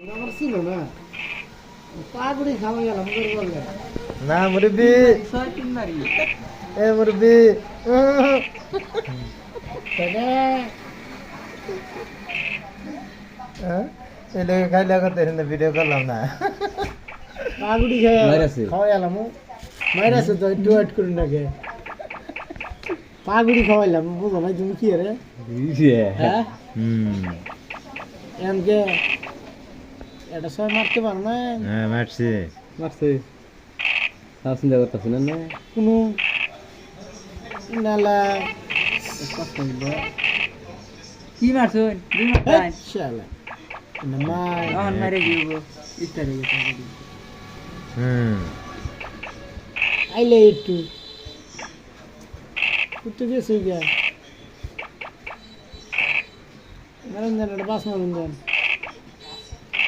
আমার ছিল না পাগুড়ি খাওয়া গেলাম করে বললেন না মুরব্বি এ মুরব্বি এই লোক খাইলে করতে ভিডিও করলাম না পাগুড়ি খাওয়া গেলাম মাইরাছে তো একটু ওয়েট করুন নাকি পাগুড়ি খাওয়াইলাম বুঝো ভাই তুমি কি রে হ্যাঁ এমকে এটা সবাই মারতে পারো না হ্যাঁ মারছি মারছে তাও চিন্তা করতেছি না না কোনো নালা কি মারছো শালা মাই তখন মারে দিব ইস্তারে গেছে আইলে একটু একটু গেছে গিয়া মারেন দেন এটা বাস মারেন দেন